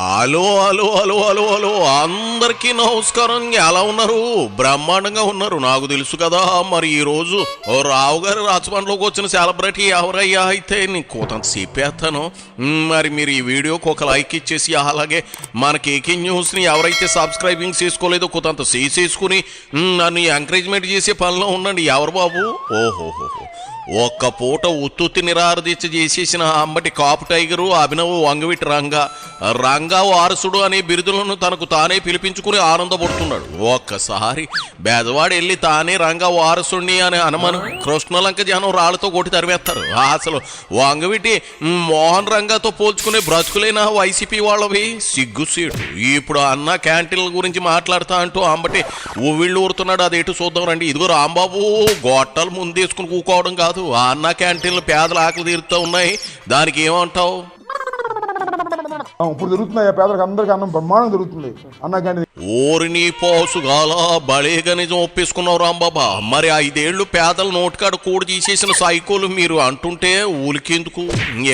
Hello hello hello hello hello అందరికీ నమస్కారం. ఎలా ఉన్నారు? బ్రహ్మాండంగా ఉన్నారు, నాకు తెలుసు కదా. మరి ఈరోజు రావు గారు రాజమండ్రిలోకి వచ్చిన సెలబ్రిటీ ఎవరయ్యా అయితే నీకు కొంత చెప్పేస్తాను. మరి మీరు ఈ వీడియోకి ఒక లైక్ ఇచ్చేసి, అలాగే మన కేకే న్యూస్ని ఎవరైతే సబ్స్క్రైబింగ్ చేసుకోలేదో కొంత చేసుకుని నన్ను ఎంకరేజ్మెంట్ చేసే పనిలో ఉండండి. ఎవరు బాబు? ఓహోహోహో, ఒక్క పూట ఉత్తుత్తి నిరారదీక్ష చేసేసిన అంబటి కాపు టైగరు అభినవ్ వంగవీటి రంగా వారసుడు అనే బిరుదులను తనకు తానే పిలిపించుకుని ఆనందపడుతున్నాడు. ఒక్కసారి బెదవాడు వెళ్ళి తానే రంగా వారసుడిని అని అనుమానం కృష్ణలంక జనం రాళ్లతో కొట్టి తరివేస్తారు. అసలు వంగవీటి మోహన్ రంగాతో పోల్చుకునే బ్రతుకులేనా వైసీపీ వాళ్ళవి? సిగ్గుసీటు. ఇప్పుడు అన్న క్యాంటీన్ల గురించి మాట్లాడుతా అంటూ అంబటి వీళ్ళు ఊరుతున్నాడు. అది ఎటు చూద్దాం రండి. ఇదిగో రాంబాబు, గొట్టాలు ముందేసుకుని కూకోవడం కాదు, ఆ అన్న క్యాంటీన్లు పేదల ఆకలి తీరుతూ ఉన్నాయి. దానికి ఏమంటావు? ఇప్పుడు దొరుకుతున్నాయి పేదలకు, అందరికీ అన్నం బ్రహ్మాండం దొరుకుతుంది అన్న క్యాంటీన్. ఓరిని పోసుగాల బళేగా నిజం ఒప్పేసుకున్నావు రాంబాబా. మరి 5 ఏళ్లు పేదల నోటికాడ కూడి తీసేసిన సైకోలు మీరు అంటుంటే ఊలికెందుకు?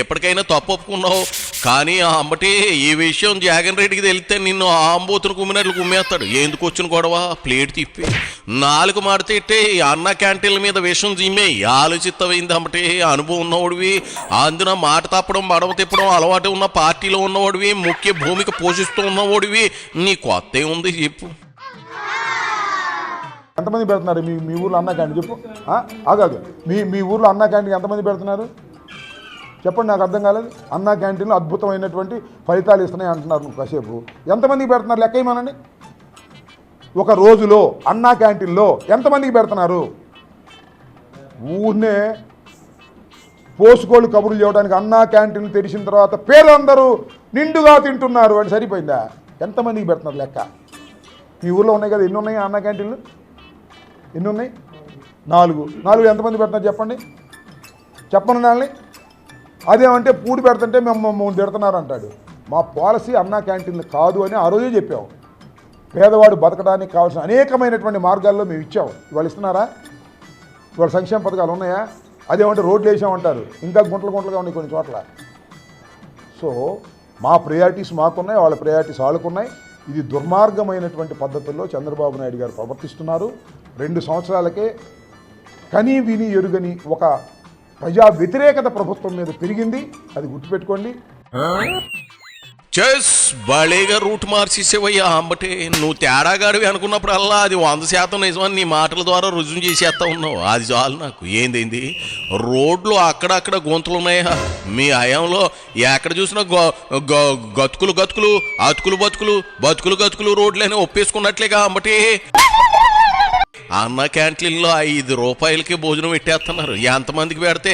ఎప్పటికైనా తప్పు ఒప్పుకున్నావు. కానీ ఆ అంబటి ఈ విషయం జగన్ రెడ్డికి తెలిస్తే నిన్ను ఆంబోతును కుమ్మినట్లు కుమ్మేస్తాడు. ఎందుకు వచ్చిన గొడవ? ప్లేట్ తిప్పి 4 మాడితే అన్న క్యాంటీన్ల మీద విషం జిమ్మే ఆలోచిత్తమైంది అంబటి. అనుభవం ఉన్నవాడివి, అందున మాట తప్పడం మడవ తిప్పడం అలవాటు ఉన్న పార్టీలో ఉన్నవాడివి, ముఖ్య భూమిక పోషిస్తూ ఉన్నవాడివి. నీ కొత్త ఉంది చెప్పు. ఎంతమంది పెడుతున్నారు మీ ఊర్లో అన్న క్యాంటీన్? చెప్పు. ఆగాదు, మీ ఊర్లో అన్న క్యాంటీన్ ఎంతమంది పెడుతున్నారు చెప్పండి, నాకు అర్థం కాలేదు. అన్న క్యాంటీన్లో అద్భుతమైనటువంటి ఫలితాలు ఇస్తున్నాయి అంటున్నారు. నువ్వు కాసేపు ఎంతమందికి పెడుతున్నారు లెక్క ఇవ్వమనండి. ఒక రోజులో అన్న క్యాంటీన్లో ఎంతమందికి పెడుతున్నారు? ఊరినే పోసుకోళ్ళు కబుర్లు చేయడానికి అన్న క్యాంటీన్లు తెరిచిన తర్వాత పేర్లందరూ నిండుగా తింటున్నారు అని సరిపోయిందా? ఎంతమందికి పెడుతున్నారు లెక్క? మీ ఊళ్ళో ఉన్నాయి కదా, ఎన్ని ఉన్నాయి అన్న క్యాంటీన్లు? ఎన్ని ఉన్నాయి? 4 ఎంతమంది పెడుతున్నారు చెప్పండి, చెప్పను నాళ్ళని. అదేమంటే పూడి పెడుతుంటే మేము తిడుతున్నారు అంటాడు. మా పాలసీ అన్న క్యాంటీన్లు కాదు అని ఆ రోజే చెప్పాము. పేదవాడు బతకడానికి కావాల్సిన అనేకమైనటువంటి మార్గాల్లో మేము ఇచ్చాము. ఇవాళ ఇస్తున్నారా? ఇవాళ సంక్షేమ పథకాలు ఉన్నాయా? అదేమంటే రోడ్లు వేసామంటారు, ఇంకా గుంటలుగా ఉన్నాయి కొన్ని చోట్ల. సో మా ప్రయారిటీస్ మాకున్నాయి, వాళ్ళ ప్రయారిటీస్ వాళ్ళకున్నాయి. ఇది దుర్మార్గమైనటువంటి పద్ధతుల్లో చంద్రబాబు నాయుడు గారు ప్రవర్తిస్తున్నారు. 2 సంవత్సరాలకే కనీ విని ఎరుగని ఒక ప్రజా వ్యతిరేకత ప్రభుత్వం మీద పెరిగింది. అది గుర్తుపెట్టుకోండి. చెస్ బళేగా రూట్ మార్చేసేవయ్యా అంబటే. నువ్వు తేడాగాడివి అనుకున్నప్పుడల్లా అది 100% నిజమని నీ మాటల ద్వారా రుజువు చేసేస్తా ఉన్నావు. అది చాలు నాకు. ఏంది రోడ్లు అక్కడక్కడ గుంతలు ఉన్నాయా? మీ హయాంలో ఎక్కడ చూసినా గతుకులు బతుకులు రోడ్లని ఒప్పేసుకున్నట్లేగా అంబటే. అన్న క్యాంటీన్లో 5 రూపాయలకి భోజనం పెట్టేస్తున్నారు. ఎంతమందికి పెడితే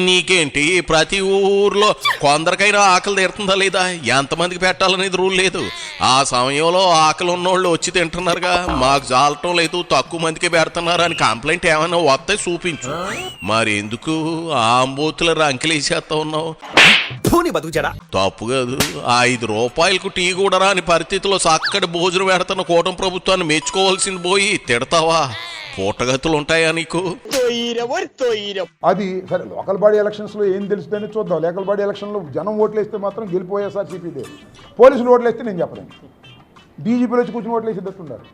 నీకేంటి? ప్రతి ఊర్లో కొందరికైనా ఆకలి తీరుతుందా లేదా? ఎంతమందికి పెట్టాలనేది రూల్ లేదు. ఆ సమయంలో ఆకలి ఉన్నోళ్ళు వచ్చి తింటున్నారుగా. మాకు జాలటం లేదు, తక్కువ మందికి పెడుతున్నారు అని కంప్లైంట్ ఏమైనా వస్తే చూపించు. మరి ఎందుకు ఆంబోతుల రంకెలేసేస్తా ఉన్నావు? తప్పు కాదు. 5 రూపాయలకు టీ కూడా రాని పరిస్థితిలో చక్కటి భోజనం పెడుతున్న కూటమి ప్రభుత్వాన్ని మెచ్చుకోవాల్సింది పోయి తిడతావా? పూటగతులు ఉంటాయా నీకు? అది సరే, లోకల్ బాడీ ఎలక్షన్స్లో ఏం తెలుస్తుందని చూద్దాం. లోకల్ బాడీ ఎలక్షన్లో జనం ఓట్లు వేస్తే మాత్రం గెలిపోయేసారి సిపిదే. పోలీసులు ఓట్లు వేస్తే నేను చెప్పలేను. డీజీపీలు వచ్చి కూర్చొని ఓట్లు వేసేటట్టున్నారు,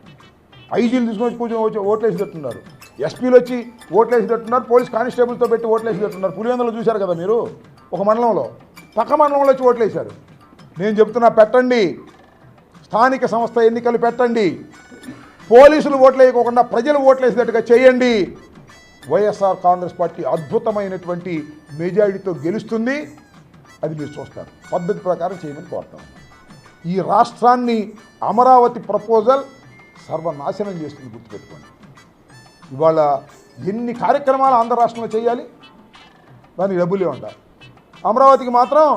ఐజీలు తీసుకొని కూర్చొని ఓట్లు వేసేటట్టున్నారు, ఎస్పీలు వచ్చి ఓట్లు వేసేటట్టున్నారు, పోలీస్ కానిస్టేబుల్తో పెట్టి ఓట్లు వేసేటట్టున్నారు. పులివెందులో చూశారు కదా మీరు, ఒక మండలంలో పక్క మండలంలో వచ్చి ఓట్లు వేశారు. నేను చెప్తున్నా, పెట్టండి, స్థానిక సంస్థ ఎన్నికలు పెట్టండి, పోలీసులు ఓట్లు వేయకోకుండా ప్రజలు ఓట్లు వేసేటట్టుగా చేయండి. వైఎస్ఆర్ కాంగ్రెస్ పార్టీ అద్భుతమైనటువంటి మెజారిటీతో గెలుస్తుంది. అది మీరు చూస్తారు. పద్ధతి ప్రకారం చేయమని కోరుతాం. ఈ రాష్ట్రాన్ని అమరావతి ప్రపోజల్ సర్వనాశనం చేస్తుంది, గుర్తుపెట్టుకోండి. ఇవాళ ఎన్ని కార్యక్రమాలు ఆంధ్ర రాష్ట్రంలో చేయాలి, దానికి డబ్బులే ఉంటాయి. అమరావతికి మాత్రం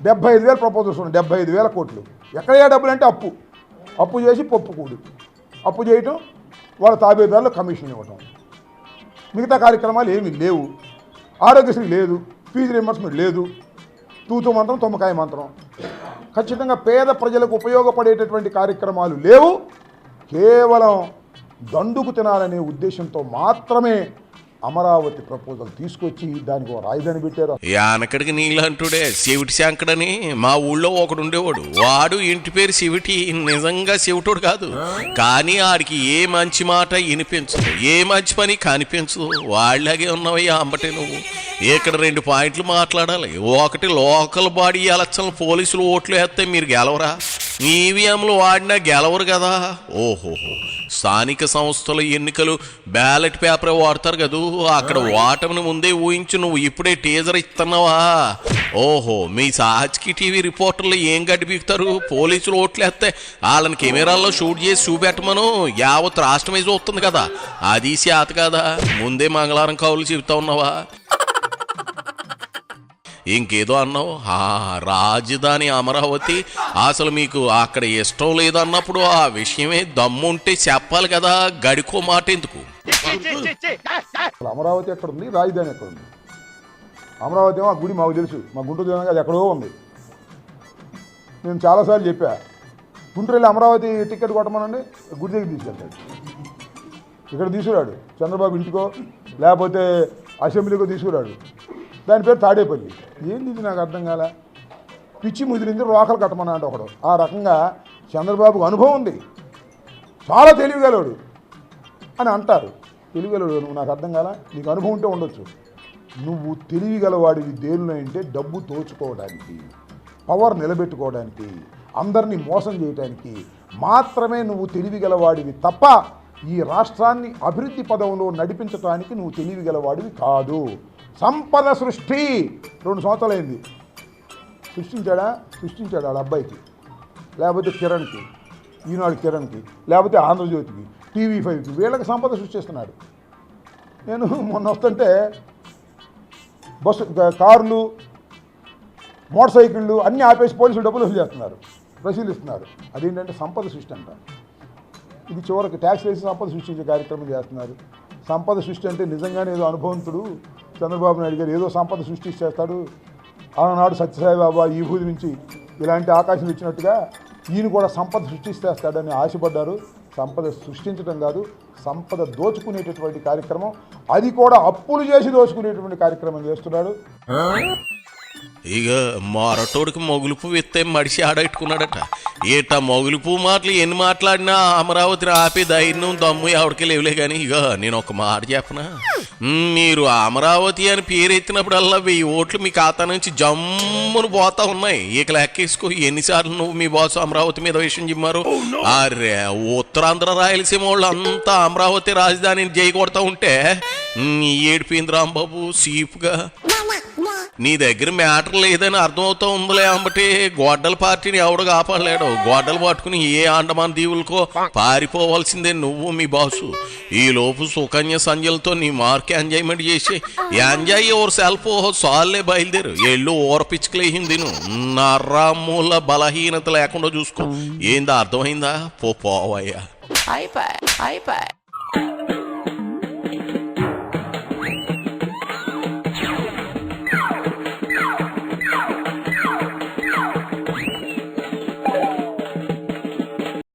75,000 ప్రపోజల్స్ ఉన్నాయి, 75,000 కోట్లు. ఎక్కడయ్యా డబ్బులు అంటే అప్పు చేసి పప్పు అప్పు చేయటం, వాళ్ళ తాబేదారులు కమిషన్ ఇవ్వటం. మిగతా కార్యక్రమాలు ఏమీ లేవు. ఆరోగ్యశ్రీ లేదు, ఫీజు రీయింబర్స్మెంట్ లేదు, తూతు మంత్రం తొమ్మకాయ మంత్రం. ఖచ్చితంగా పేద ప్రజలకు ఉపయోగపడేటటువంటి కార్యక్రమాలు లేవు. కేవలం దండుకు తినాలనే ఉద్దేశంతో మాత్రమే అమరావతి ప్రపోజల్ తీసుకొచ్చి దానికి ఒక రాజధాని పెట్టారు. యానకడికి నీళ్ళంటుడే శివుటి శంకడని మా ఊళ్ళో ఒకడు ఉండేవాడు. వాడు ఇంటి పేరు శివుటి, నిజంగా శివుటుడు కాదు. కానీ ఆడికి ఏ మంచి మాట వినిపించదు, ఏ మంచి పని కనిపించదు. వాళ్ళలాగే ఉన్నావయ్యా అంబటే నువ్వు. ఇక్కడ 2 పాయింట్లు మాట్లాడాలి. ఒకటి, లోకల్ బాడీ ఎలక్షన్లు పోలీసులు ఓట్లు వేస్తే మీరు గెలవరా? ఈవీఎంలు వాడినా గెలవరు కదా. ఓహోహో, స్థానిక సంస్థల ఎన్నికలు బ్యాలెట్ పేపరే వాడతారు కదూ, అక్కడ ఓటమిని ముందే ఊహించి నువ్వు ఇప్పుడే టీజర్ ఇస్తున్నావా? ఓహో, మీ సాహజ్కి టీవీ రిపోర్టర్లు ఏం గడ్డి బీకుతారు? పోలీసులు ఓట్లు వేస్తే వాళ్ళని కెమెరాల్లో షూట్ చేసి చూపెట్టమను. యావత్ రాష్ట్రమే చూస్తుంది కదా, అది శాత కదా. ముందే మంగళవారం కౌలు చెబుతా ఉన్నావా? ఇంకేదో అన్నావు, రాజధాని అమరావతి. అసలు మీకు అక్కడ ఇష్టం లేదన్నప్పుడు ఆ విషయమే దమ్ముంటే చెప్పాలి కదా, గడికో మాట ఎందుకు? అమరావతి ఎక్కడ ఉంది, రాజధాని ఎక్కడ ఉంది? అమరావతి ఏమో ఆ గుడి మాకు తెలుసు, మా గుంటూరు జిల్లా అది ఎక్కడో ఉంది. నేను చాలాసార్లు చెప్పా, గుంటూరు వెళ్ళి అమరావతి టికెట్ కొట్టమనండి, గుడి దగ్గర తీసుకెళ్తాడు. ఇక్కడ తీసుకురాడు, చంద్రబాబు ఇంటికో లేకపోతే అసెంబ్లీకో తీసుకురాడు. దాని పేరు తాడేపల్లి. ఏంది ఇది నాకు అర్థం కాలే. పిచ్చి ముదిరింది, రోకలు కట్టమన్నా అంటే ఒకడు. ఆ రకంగా చంద్రబాబుకు అనుభవం ఉంది, చాలా తెలివిగలడు అని అంటారు. తెలివిగలడు నువ్వు, నాకు అర్థం కాలే. నీకు అనుభవం ఉంటే ఉండొచ్చు. నువ్వు తెలివిగలవాడివి దేనిలో అంటే డబ్బు దోచుకోవడానికి, పవర్ నిలబెట్టుకోవడానికి, అందరినీ మోసం చేయడానికి మాత్రమే నువ్వు తెలివిగలవాడివి తప్ప ఈ రాష్ట్రాన్ని అభివృద్ధి పదంలో నడిపించడానికి నువ్వు తెలివిగలవాడివి కాదు. సంపద సృష్టి 2 సంవత్సరాలైంది. సృష్టించాడా? సృష్టించాడు వాళ్ళ అబ్బాయికి, లేకపోతే కిరణ్కి, ఈనాడు కిరణ్కి, లేకపోతే ఆంధ్రజ్యోతికి, TV5కి, వీళ్ళకి సంపద సృష్టిస్తున్నాడు. నేను మొన్న వస్తుంటే బస్సు, కార్లు, మోటార్ సైకిళ్ళు అన్నీ ఆపేసి పోలీసులు డబ్బులు వసూలు చేస్తున్నారు, పరిశీలిస్తున్నారు. అదేంటంటే సంపద సృష్టి అంట. ఇది చివరికి ట్యాక్స్ వేసి సంపద సృష్టించే కార్యక్రమం చేస్తున్నారు. సంపద సృష్టి అంటే నిజంగానే ఏదో అనుభవంతుడు చంద్రబాబు నాయుడు గారు ఏదో సంపద సృష్టిస్తాడు. ఆనాడు సత్యసాయిబాబా ఈ భూమి నుంచి ఇలాంటి ఆకాశం ఇచ్చినట్టుగా ఈయన కూడా సంపద సృష్టిస్తేస్తాడని ఆశపడ్డారు. సంపద సృష్టించడం కాదు, సంపద దోచుకునేటటువంటి కార్యక్రమం, అది కూడా అప్పులు చేసి దోచుకునేటువంటి కార్యక్రమం చేస్తున్నాడు. ఇక మొరటోడికి మొగులుపు విత్తే మడిసి ఆడెట్టుకున్నాడట. ఏటా మొగులుపు మాటలు ఎన్ని మాట్లాడినా అమరావతిని ఆపే ధైర్యం దమ్ము ఎవరికి లేవులే. కానీ ఇక నేను ఒక మాట చెప్పనా, మీరు అమరావతి అని పేరెత్తినప్పుడల్లా 1000 ఓట్లు మీ ఖాతా నుంచి జమ్మును పోతా ఉన్నాయి. ఇక లెక్కేసుకో ఎన్నిసార్లు నువ్వు మీ బాసు అమరావతి మీద విషయం చెప్పారు. అరే, ఉత్తరాంధ్ర రాయలసీమ వాళ్ళు అంతా అమరావతి రాజధానిని జై కొడతా ఉంటే ఏడిపోయింది రాంబాబు సీపుగా. నీ దగ్గర మ్యాటర్ లేదని అర్థమవుతా ఉందిలే అంబటి. గొడ్డల పార్టీని ఎవడు కాపాడలేడు. గొడ్డలు పట్టుకుని ఏ అండమాన్ దీవులకో పారిపోవాల్సిందే నువ్వు మీ బాసు. ఈ లోపు సుకన్య సంజలతో నీ మార్క్ ఎంజాయ్మెంట్ చేసి ఎంజాయ్ యువర్ సెల్ఫ్ సాల్లే బయలుదేరు. ఎల్లు ఓరపిచ్చుకలేసింది నర్రామూల బలహీనత లేకుండా చూసుకో. ఏందా అర్థమైందా? పోవయ్యా.